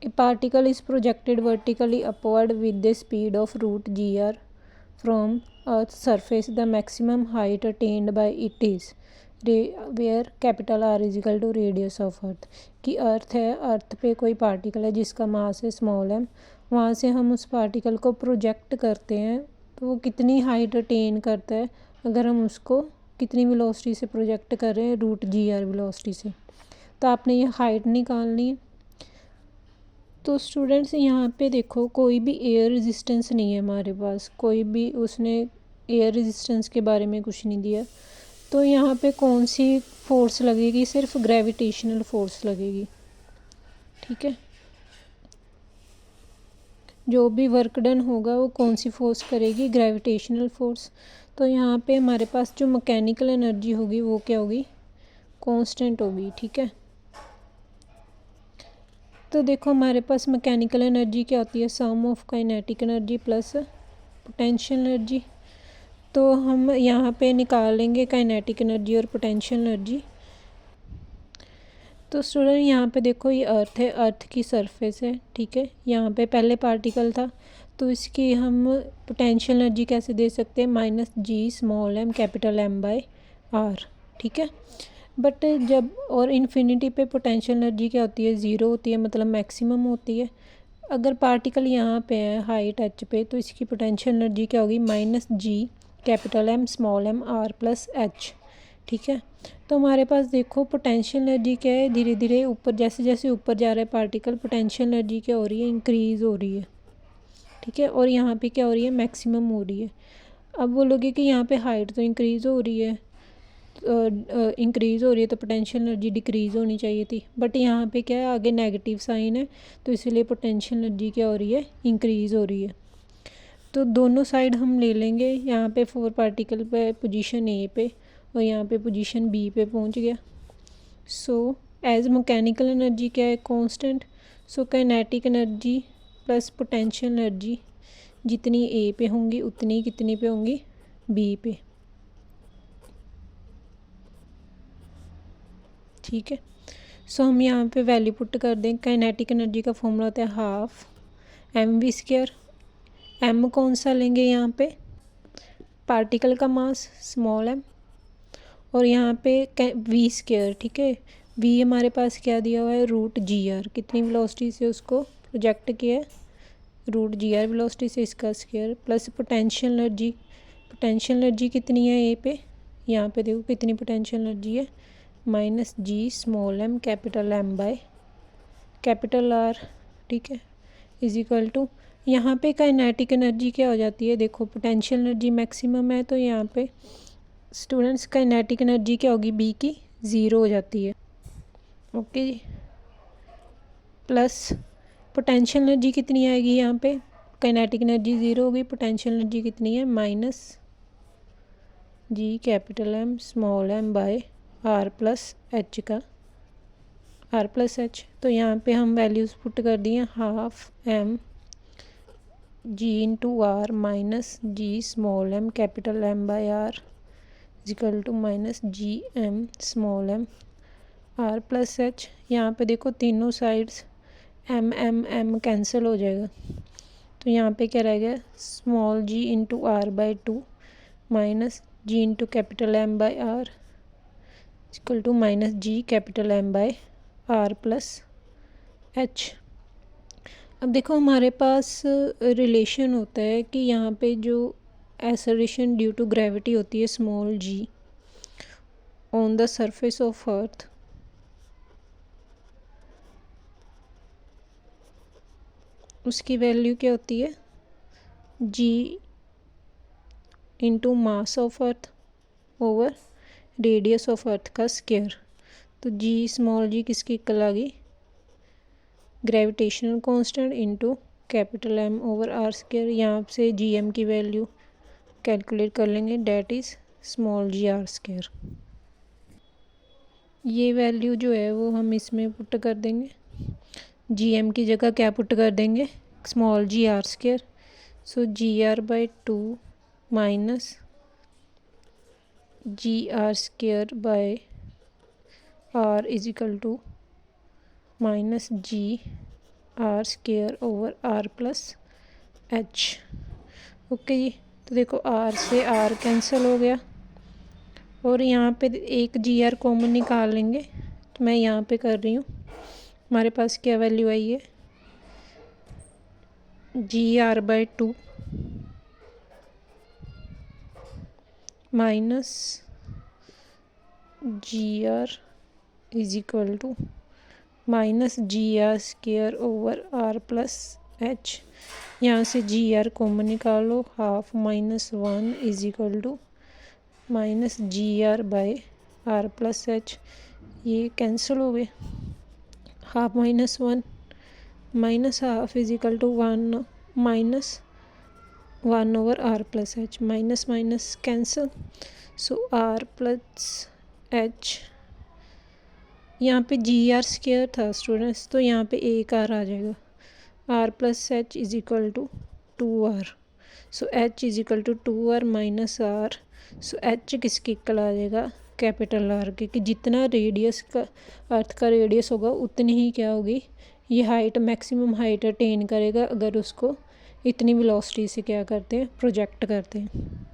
A particle is projected vertically upward with the speed of root gr from Earth's surface. The maximum height attained by it is where capital R is equal to radius of earth. कि earth है, अर्थ पे कोई particle है जिसका मास है small m, वहाँ से हम उस पार्टिकल को प्रोजेक्ट करते हैं तो वो कितनी हाइट अटेन करता है अगर हम उसको कितनी वेलोसिटी से प्रोजेक्ट कर रहे हैं, रूट जी आर वेलोसिटी से। तो आपने ये हाइट निकालनी है। तो स्टूडेंट्स यहाँ पे देखो कोई भी एयर रेजिस्टेंस नहीं है हमारे पास, कोई भी उसने एयर रेजिस्टेंस के बारे में कुछ नहीं दिया। तो यहाँ पे कौन सी फोर्स लगेगी, सिर्फ ग्रेविटेशनल फोर्स लगेगी। ठीक है, जो भी वर्क डन होगा वो कौन सी फोर्स करेगी, ग्रेविटेशनल फोर्स। तो यहाँ पे हमारे पास जो मैकेनिकल एनर्जी होगी वो क्या होगी, कांस्टेंट होगी। ठीक है, तो देखो हमारे पास मैकेनिकल एनर्जी क्या होती है, sum of kinetic energy plus potential energy. तो हम यहाँ पे निकालेंगे काइनेटिक एनर्जी और पोटेंशियल एनर्जी। तो स्टूडेंट यहाँ पे देखो ये अर्थ है, अर्थ की सरफेस है। ठीक है, यहाँ पे पहले पार्टिकल था तो इसकी हम पोटेंशियल एनर्जी कैसे दे सकते हैं, minus G small M capital M by r. ठीक है, बट जब और इन्फिनिटी पे पोटेंशियल एनर्जी क्या होती है, ज़ीरो होती है, मतलब मैक्सिमम होती है। अगर पार्टिकल यहाँ पे है हाइट एच पे तो इसकी पोटेंशियल एनर्जी क्या होगी, minus G capital M small M R plus H. ठीक है, तो हमारे पास देखो पोटेंशियल एनर्जी क्या है, धीरे धीरे ऊपर जैसे जैसे ऊपर जा रहा है पार्टिकल, पोटेंशियल एनर्जी क्या हो रही है, इंक्रीज़ हो रही है। ठीक है, और यहाँ पे क्या हो रही है, मैक्सिमम हो रही है। अब बोलोगे कि यहाँ पे हाइट तो इंक्रीज़ हो रही है, इंक्रीज़ हो रही है तो पोटेंशियल एनर्जी डिक्रीज़ होनी चाहिए थी, बट यहाँ पे क्या है, आगे नेगेटिव साइन है तो इसीलिए पोटेंशियल एनर्जी क्या हो रही है, इंक्रीज़ हो रही है। तो दोनों साइड हम ले लेंगे, यहाँ पे 4 पार्टिकल पे पोजीशन ए पे और यहाँ पे पोजीशन बी पे पहुँच गया। सो एज मैकेनिकल एनर्जी क्या है, constant. So kinetic energy plus potential energy जितनी ए पे होंगी उतनी कितनी पे होंगी, बी पे। ठीक है, सो हम यहाँ पे वैल्यू पुट कर दें। काइनेटिक एनर्जी का फॉर्मूला होता है half m v square. M कौन सा लेंगे, यहाँ पे पार्टिकल का मास स्मॉल एम और यहाँ पे वी स्क्वायर। ठीक है, वी हमारे पास क्या दिया हुआ है, रूट जी आर, कितनी वेलोसिटी से उसको प्रोजेक्ट किया है, रूट जी आर वेलोसिटी से इसका square, plus potential energy. Potential energy कितनी है ए पे, यहाँ पे देखो कितनी पोटेंशियल एनर्जी है, minus G small M capital M by capital R. ठीक है, इज इक्वल टू यहाँ पे काइनेटिक एनर्जी क्या हो जाती है, देखो पोटेंशियल एनर्जी मैक्सिमम है तो यहाँ पे स्टूडेंट्स काइनेटिक एनर्जी क्या होगी, बी की ज़ीरो हो जाती है। Okay ji, plus potential energy कितनी आएगी, यहाँ पे काइनेटिक एनर्जी ज़ीरो होगी, पोटेंशियल एनर्जी कितनी है, minus G capital M small m by r plus h का, आर प्लस एच। तो यहाँ पे हम वैल्यूज़ पुट कर दिए, half m g into r minus G small M capital M by r equal to minus G m small M R plus H. यहाँ पे देखो तीनों sides m m m cancel हो जाएगा तो यहाँ पे क्या रहेगा, small g into r by two minus g into capital M by r equal to minus G capital M by are plus h. अब देखो हमारे पास रिलेशन होता है कि यहाँ पे जो एक्सेलरेशन ड्यू टू ग्रेविटी होती है small G on the surface of earth, उसकी वैल्यू क्या होती है, G into mass of earth over radius of earth का स्क्वायर। तो जी स्मॉल जी किसकी इक्वल आ गई, gravitational constant into capital M over r square. यहाँ से जी एम की वैल्यू कैलकुलेट कर लेंगे, that is small ji are square. ये वैल्यू जो है वो हम इसमें पुट कर देंगे, जी एम की जगह क्या पुट कर देंगे, small ji are square. So G R by two minus G are square by R is equal to minus G are square over R plus H. Okay जी, तो देखो आर से आर कैंसिल हो गया और यहाँ पे एक जी आर कॉमन निकाल लेंगे, तो मैं यहाँ पे कर रही हूँ। हमारे पास क्या वैल्यू आई है, G R by 2 minus G R is equal to minus G are square over R plus H. यहाँ से जी आर कॉमन निकालो, half minus 1 is equal to minus G R by are plus H. ये cancel हो गए, half minus 1 minus half is equal to 1 minus 1 over R plus H, minus minus cancel, so R plus H. यहाँ पे जी are square था students, तो यहाँ पे एक आर आ जाएगा, r plus h is equal to 2r। So h is equal to 2r minus r. So h किसके इक्वल आ जाएगा, कैपिटल आर के, कि जितना रेडियस का अर्थ का रेडियस होगा उतनी ही क्या होगी, ये हाइट मैक्सिमम हाइट अटेन करेगा अगर उसको इतनी वेलोसिटी से क्या करते हैं, प्रोजेक्ट करते हैं।